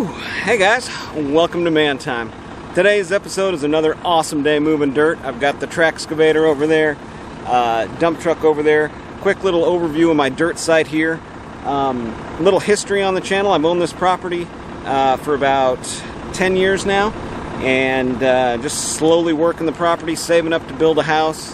Whew. Hey guys, welcome to Man Time. Today's episode is another awesome day moving dirt. I've got the Traxcavator over there, dump truck over there. Quick little overview of my dirt site here. Little history on the channel. I've owned this property for about 10 years now, and just slowly working the property, saving up to build a house,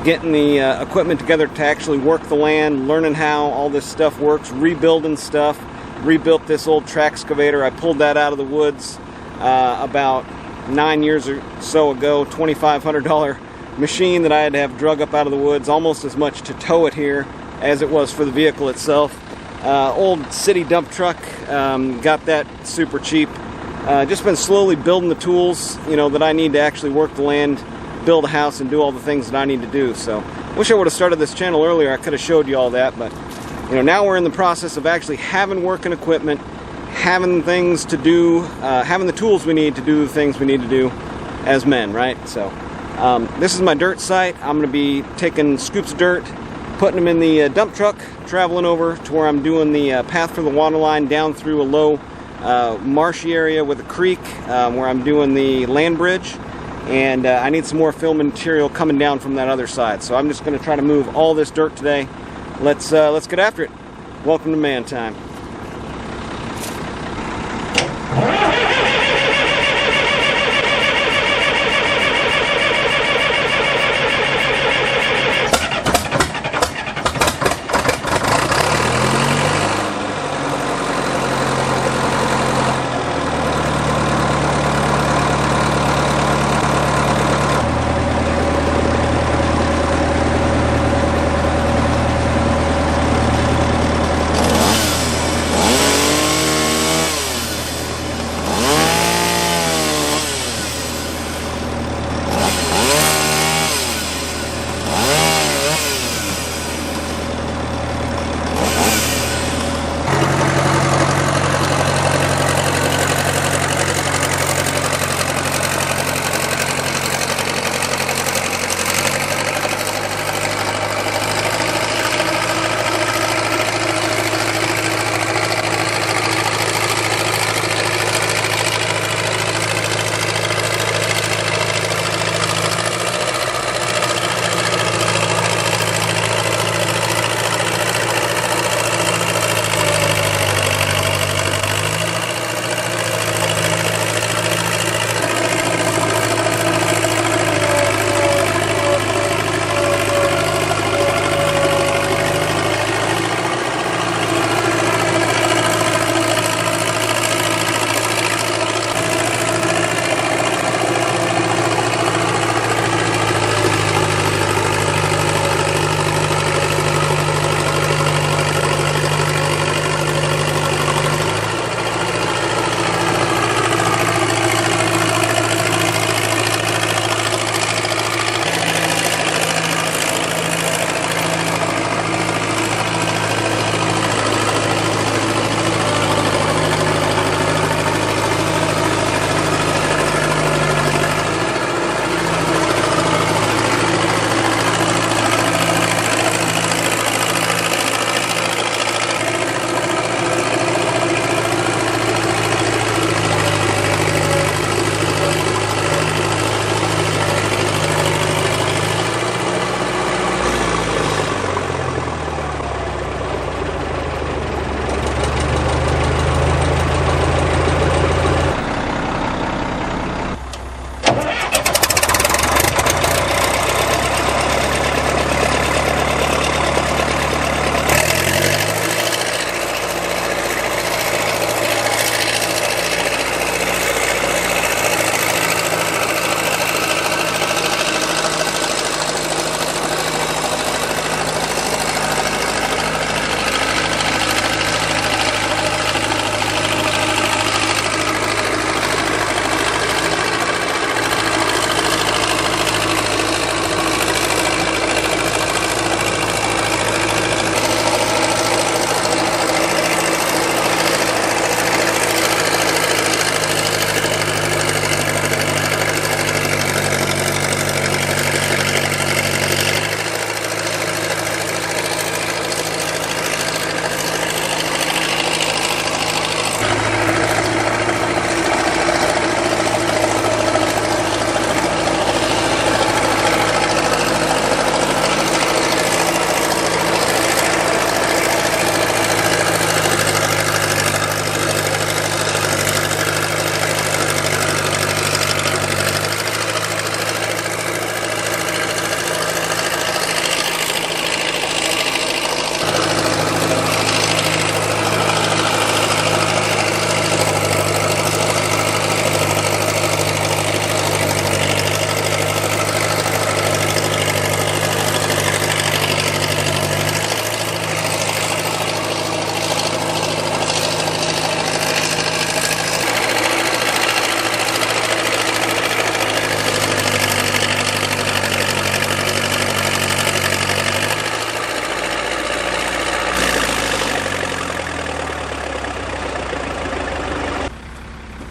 getting the equipment together to actually work the land, learning how all this stuff works, rebuilding stuff. Rebuilt this old Traxcavator. I pulled that out of the woods about 9 years or so ago. $2,500 machine that I had to have drug up out of the woods, almost as much to tow it here as it was for the vehicle itself. Old city dump truck, got that super cheap. Just been slowly building the tools, that I need to actually work the land, build a house, and do all the things that I need to do. So, wish I would have started this channel earlier. I could have showed you all that, but now we're in the process of actually having working equipment, having things to do, having the tools we need to do the things we need to do as men, right? So, this is my dirt site. I'm going to be taking scoops of dirt, putting them in the dump truck, traveling over to where I'm doing the path for the water line down through a low marshy area with a creek, where I'm doing the land bridge, and I need some more fill material coming down from that other side. So I'm just going to try to move all this dirt today. Let's get after it. Welcome to Man Time.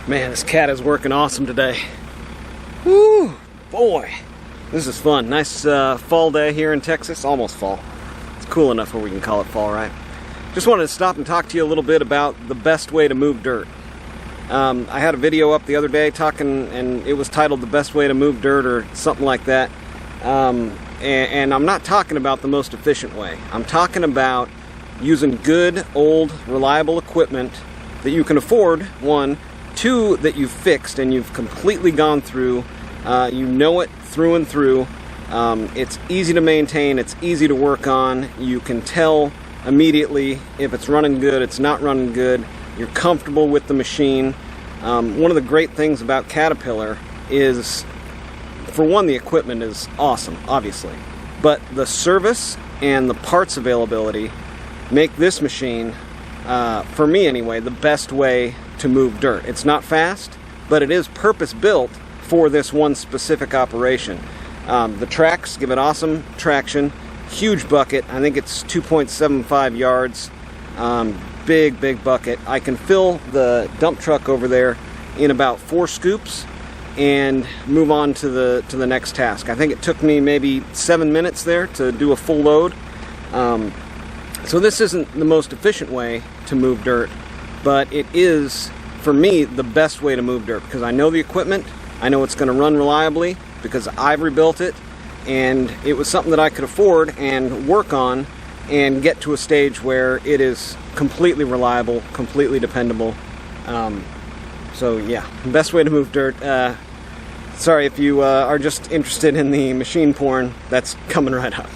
Man, this cat is working awesome today. Woo, boy, this is fun. Nice fall day here in Texas, almost fall. It's cool enough where we can call it fall, right? Just wanted to stop and talk to you a little bit about the best way to move dirt. I had a video up the other day talking, and it was titled "The Best Way to Move Dirt" or something like that. And I'm not talking about the most efficient way. I'm talking about using good, old, reliable equipment that you can afford, one. Two, that you've fixed and you've completely gone through. You know it through and through. It's easy to maintain, it's easy to work on. You can tell immediately if it's running good, it's not running good. You're comfortable with the machine. One of the great things about Caterpillar is, for one, the equipment is awesome, obviously. But the service and the parts availability make this machine, for me anyway, the best way to move dirt. It's not fast, but it is purpose-built for this one specific operation. The tracks give it awesome traction, huge bucket. I think it's 2.75 yards. Big bucket. I can fill the dump truck over there in about 4 scoops and move on to the next task. I think it took me maybe 7 minutes there to do a full load. So this isn't the most efficient way to move dirt, but it is, for me, the best way to move dirt because I know the equipment, I know it's going to run reliably because I've rebuilt it, and it was something that I could afford and work on and get to a stage where it is completely reliable, completely dependable. So yeah, best way to move dirt. Sorry if you are just interested in the machine porn, that's coming right up.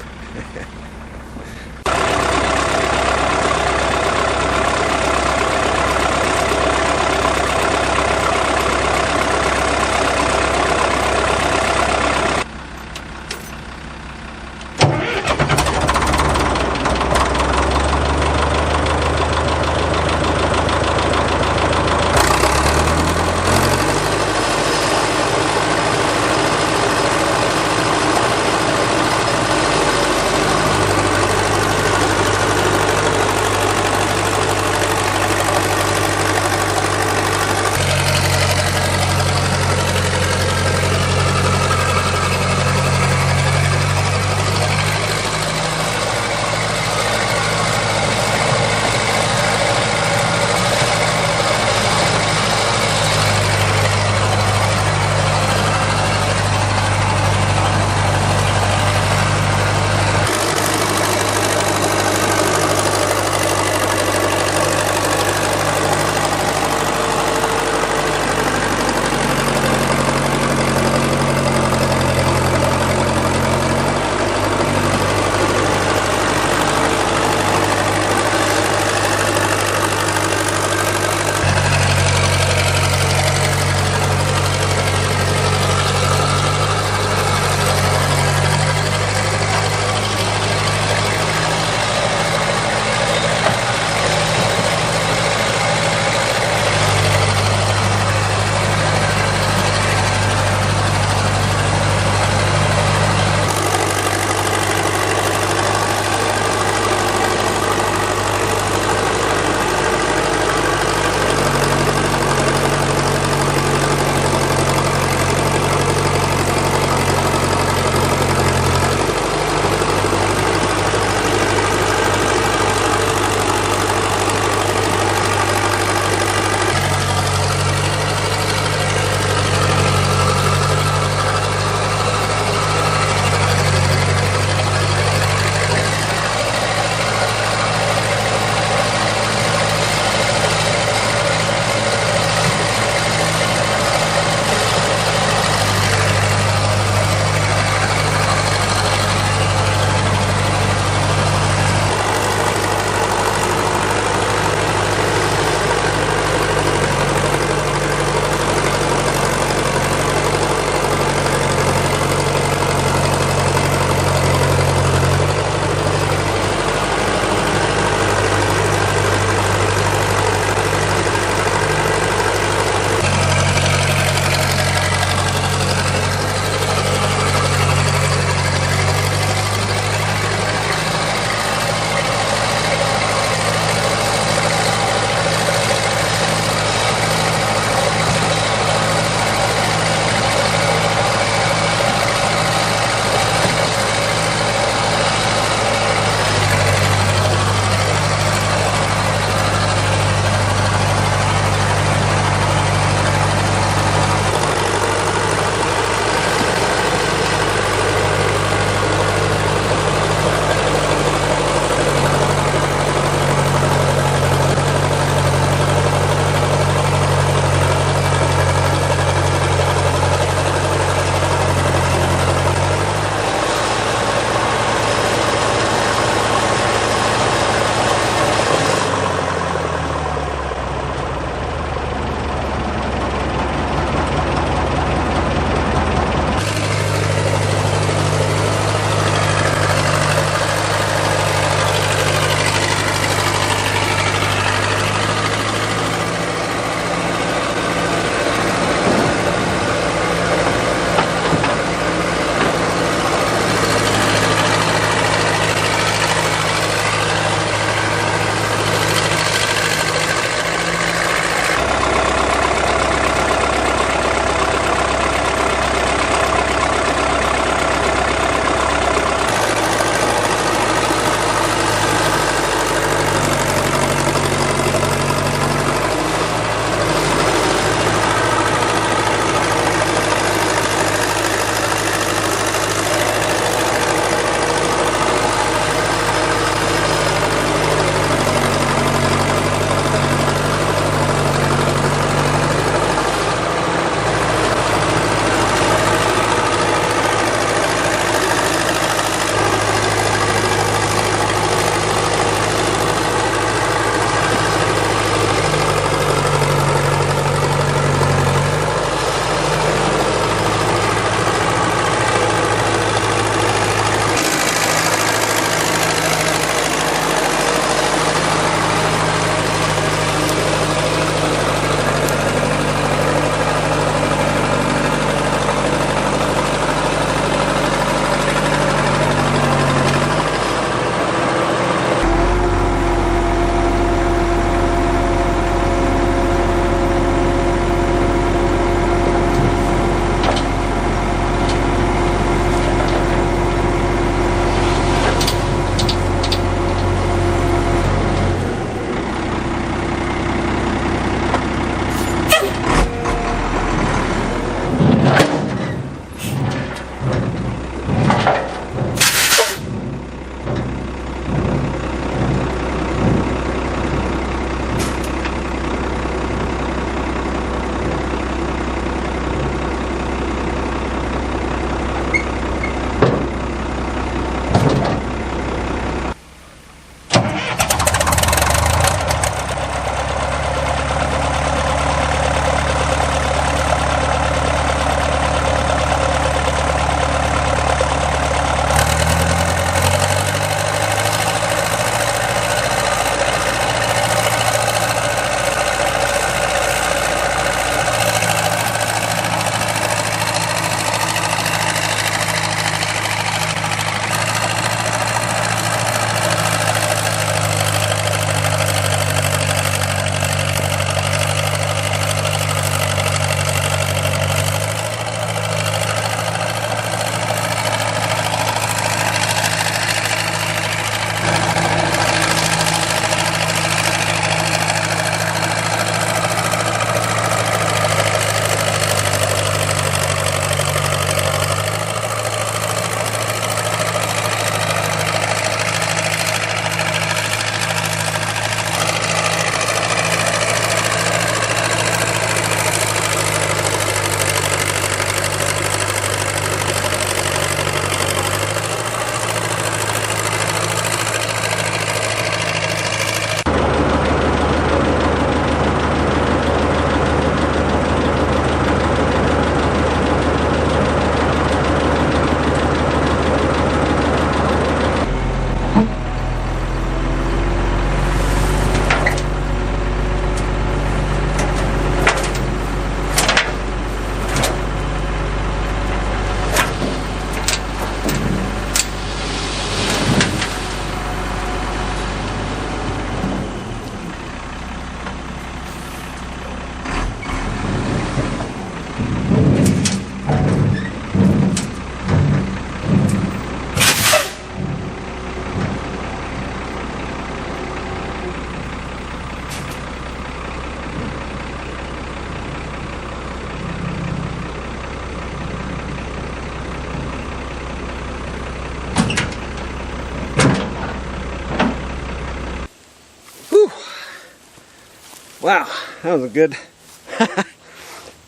Wow, that was a good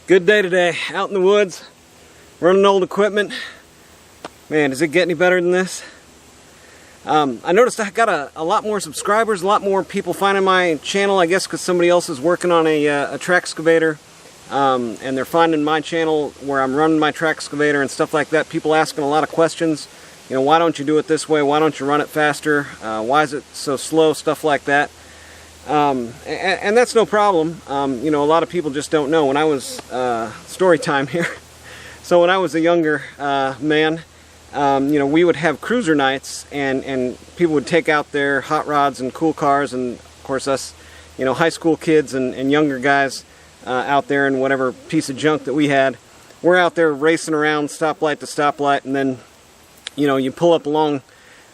good day today. Out in the woods, running old equipment. Man, does it get any better than this? I noticed I got a lot more subscribers, a lot more people finding my channel, I guess because somebody else is working on a Traxcavator, and they're finding my channel where I'm running my Traxcavator and stuff like that. People asking a lot of questions. You know, why don't you do it this way? Why don't you run it faster? Why is it so slow? Stuff like that. And that's no problem. You know, a lot of people just don't know. When I was, story time here. So when I was a younger man, you know, we would have cruiser nights, and people would take out their hot rods and cool cars, and of course us, you know, high school kids and younger guys out there in whatever piece of junk that we had. We're out there racing around stoplight to stoplight, and then, you know, you pull up along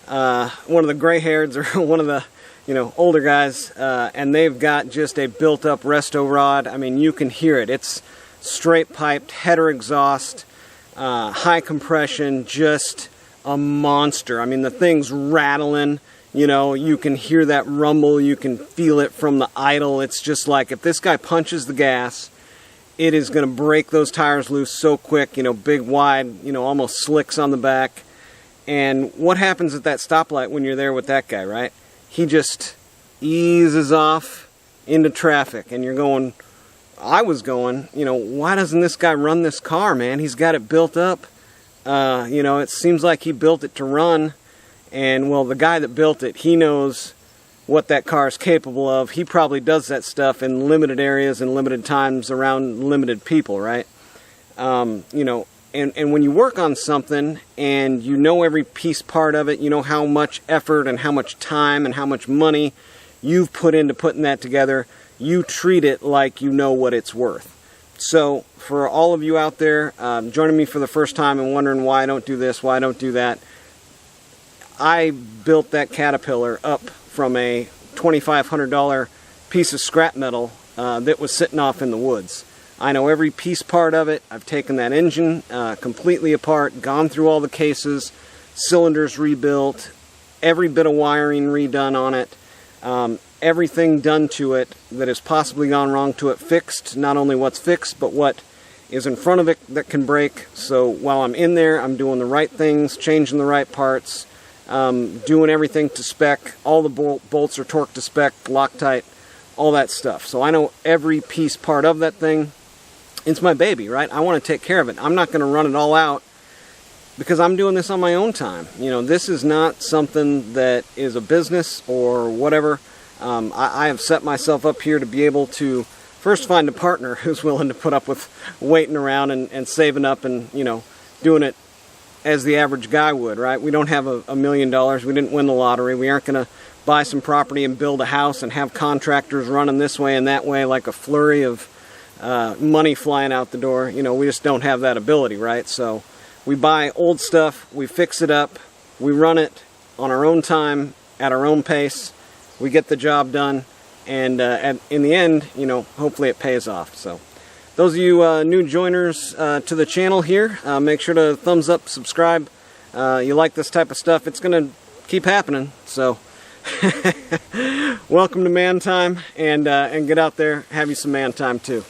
one of the gray-hairs or one of the, you know, older guys, and they've got just a built-up resto rod. I mean, you can hear it. It's straight piped, header exhaust, high compression, just a monster. I mean, the thing's rattling. You know, you can hear that rumble. You can feel it from the idle. It's just like if this guy punches the gas, it is going to break those tires loose so quick. You know, big, wide, you know, almost slicks on the back. And what happens at that stoplight when you're there with that guy, right? He just eases off into traffic, and you're going, I was going, you know, why doesn't this guy run this car, man? He's got it built up. You know, it seems like he built it to run, and, well, the guy that built it, he knows what that car is capable of. He probably does that stuff in limited areas and limited times around limited people, right? You know, and when you work on something and you know every piece part of it, you know how much effort and how much time and how much money you've put into putting that together, you treat it like you know what it's worth. So for all of you out there joining me for the first time and wondering why I don't do this, why I don't do that, I built that Caterpillar up from a $2,500 piece of scrap metal that was sitting off in the woods. I know every piece part of it. I've taken that engine completely apart, gone through all the cases, cylinders rebuilt, every bit of wiring redone on it, everything done to it that has possibly gone wrong to it fixed. Not only what's fixed, but what is in front of it that can break. So while I'm in there, I'm doing the right things, changing the right parts, doing everything to spec. All the bolts are torqued to spec, Loctite, all that stuff. So I know every piece part of that thing. It's my baby, right? I want to take care of it. I'm not going to run it all out because I'm doing this on my own time. You know, this is not something that is a business or whatever. I have set myself up here to be able to first find a partner who's willing to put up with waiting around and saving up and, you know, doing it as the average guy would, right? We don't have $1 million. We didn't win the lottery. We aren't going to buy some property and build a house and have contractors running this way and that way like a flurry of money flying out the door. You know, we just don't have that ability, right? So we buy old stuff, we fix it up, we run it on our own time, at our own pace, we get the job done, and in the end, you know, hopefully it pays off. So those of you new joiners to the channel here, make sure to thumbs up, subscribe. You like this type of stuff, it's going to keep happening. So welcome to Man Time, and get out there, have you some man time too.